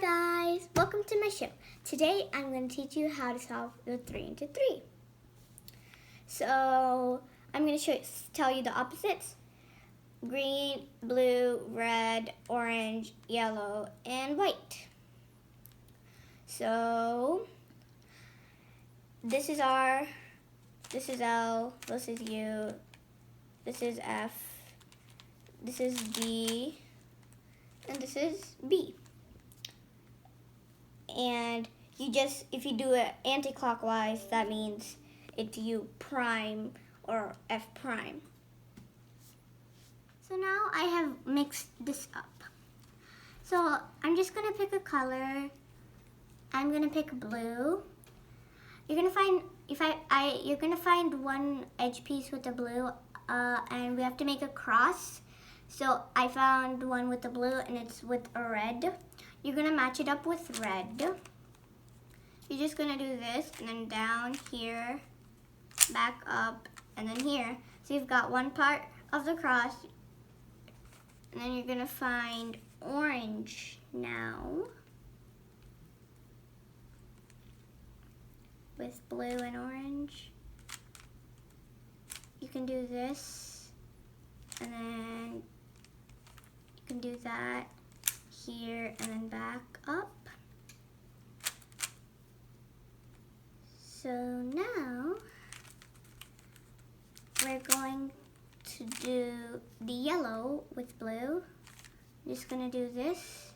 guys, welcome to my show. Today I'm going to teach you how to solve the 3 into 3. So I'm going to tell you the opposites: green, blue, red, orange, yellow, and white. So this is R, this is L, this is U, this is F, this is G, and this is B. And if you do it anti-clockwise, that means it's U prime or F prime. So now I have mixed this up. So I'm just gonna pick a color. I'm gonna pick blue. You're gonna find you're gonna find one edge piece with the blue, and we have to make a cross. So I found one with the blue, and it's with a red. You're gonna match it up with red. You're just gonna do this, and then down here, back up, and then here. So you've got one part of the cross, and then you're gonna find orange now with blue and orange. You can do this, and then you can do that here and then back up. So now we're going to do the yellow with blue. I'm just gonna do this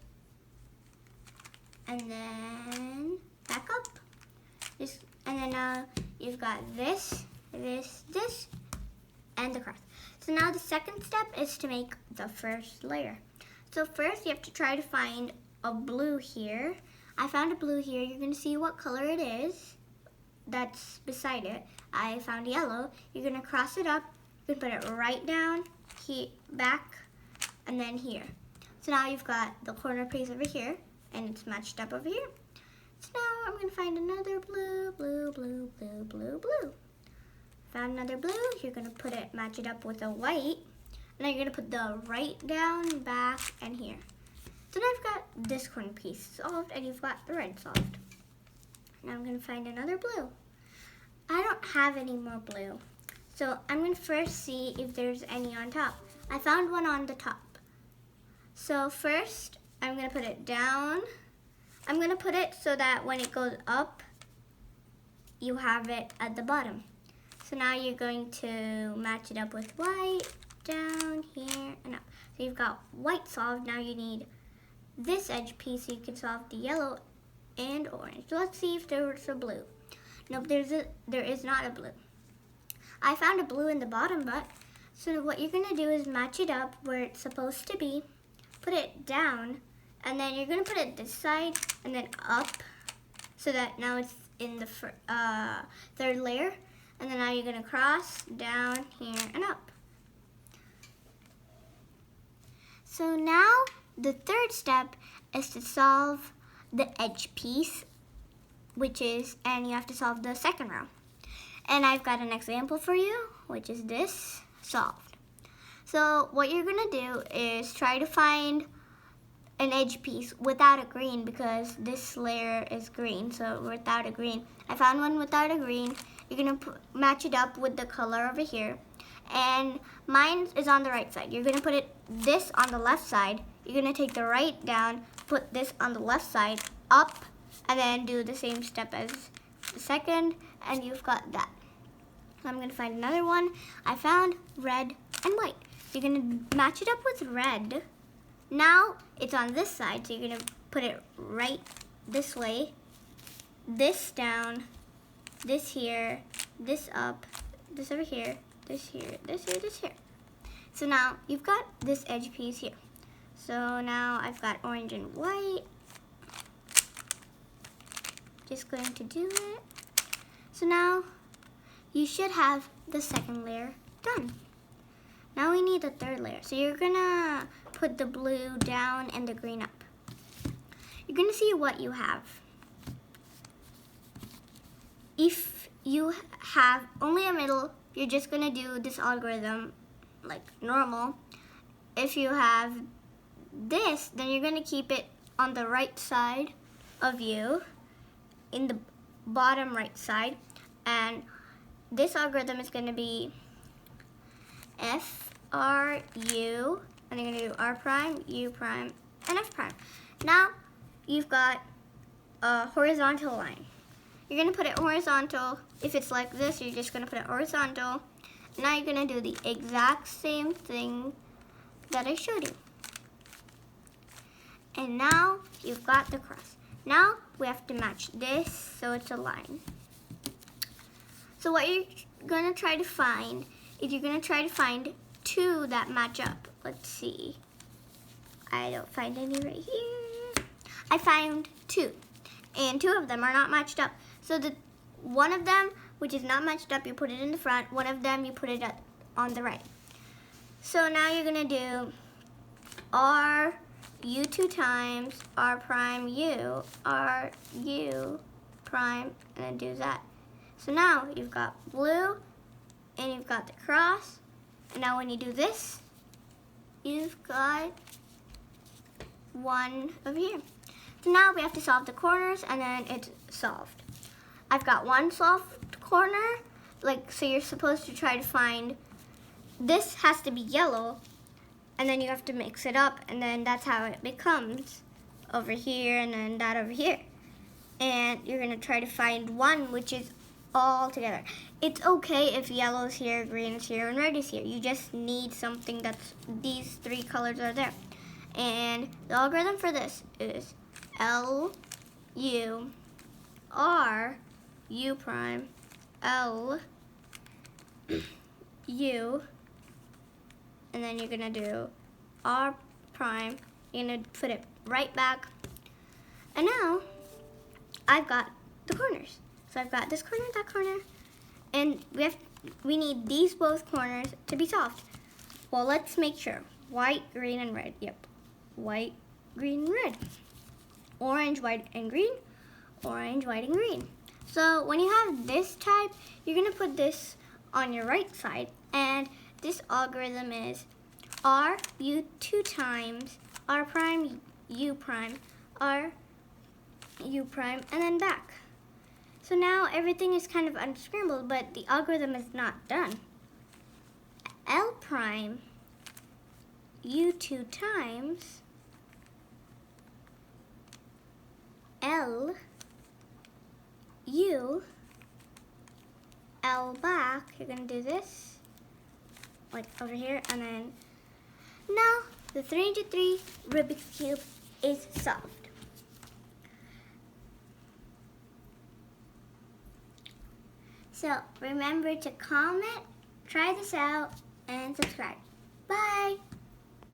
and then back up. And then now you've got this, and the cross. So now the second step is to make the first layer. So first you have to try to find a blue here. I found a blue here. You're going to see what color it is that's beside it. I found yellow. You're going to cross it up. You can put it right down, here, back, and then here. So now you've got the corner piece over here, and it's matched up over here. So now I'm going to find another blue, blue, blue, blue, blue, blue. Found another blue. You're going to match it up with a white. And then you're going to put the right down, back, and here. So now I've got this corner piece solved, and you've got the red solved. Now I'm going to find another blue. I don't have any more blue. So I'm going to first see if there's any on top. I found one on the top. So first, I'm going to put it down. I'm going to put it so that when it goes up, you have it at the bottom. So now you're going to match it up with white, down, here, and up. So you've got white solved. Now you need this edge piece so you can solve the yellow and orange. So let's see if there's a blue. Nope, there is not a blue. I found a blue in the bottom, but so what you're gonna do is match it up where it's supposed to be, put it down, and then you're gonna put it this side and then up so that now it's in the third layer. And then now you're gonna cross down, here, and up. So now the third step is to solve the edge piece, and you have to solve the second row. And I've got an example for you, which is this, solved. So what you're gonna do is try to find an edge piece without a green, because this layer is green, so without a green. I found one without a green. You're gonna match it up with the color over here. And mine is on the right side. You're gonna put this on the left side. You're gonna take the right down, put this on the left side, up, and then do the same step as the second, and you've got that. So I'm gonna find another one. I found red and white. You're gonna match it up with red. Now it's on this side, so you're gonna put it right this way, this down, this here, this up, this over here, this here, this here, this here. So now you've got this edge piece here. So now I've got orange and white. Just going to do it. So now you should have the second layer done. Now we need the third layer. So you're gonna put the blue down and the green up. You're gonna see what you have. If you have only a middle, you're just gonna do this algorithm like normal. If you have this, then you're gonna keep it on the right side of you, in the bottom right side, and this algorithm is going to be F, R, U, and you're going to do R prime, U prime, and F prime. Now you've got a horizontal line. You're going to put it horizontal. If it's like this, you're just going to put it horizontal. Now you're going to do the exact same thing that I showed you. And now you've got the cross. Now we have to match this so it's a line. So what you're going to try to find is you're going to try to find two that match up. Let's see. I don't find any right here. I found two. And two of them are not matched up. So the one of them, which is not matched up, you put it in the front. One of them, you put it on the right. So now you're going to do R, U 2 times, R prime, U, R, U prime, and then do that. So now you've got blue, and you've got the cross. And now when you do this, you've got one over here. So now we have to solve the corners, and then it's solved. I've got one solved corner, so you're supposed to try to find, this has to be yellow, and then you have to mix it up, and then that's how it becomes over here, and then that over here. And you're gonna try to find one which is all together. It's okay if yellow is here, green is here, and red is here. You just need something that's, these three colors are there. And the algorithm for this is L, U, R, U prime, L, U, and then you're gonna do R prime. You're gonna put it right back. And now I've got the corners. So I've got this corner, that corner, and we need these both corners to be solved. Well, let's make sure. White, green, and red. Yep. White, green, red. Orange, white, and green. Orange, white, and green. So when you have this type, you're gonna put this on your right side, and this algorithm is R, U 2 times, R prime, U prime, R, U prime, and then back. So now everything is kind of unscrambled, but the algorithm is not done. L prime, U 2 times, L, U, L back. You're gonna do this, like over here, and then now the 3×3 Rubik's Cube is solved. So remember to comment, try this out, and subscribe. Bye!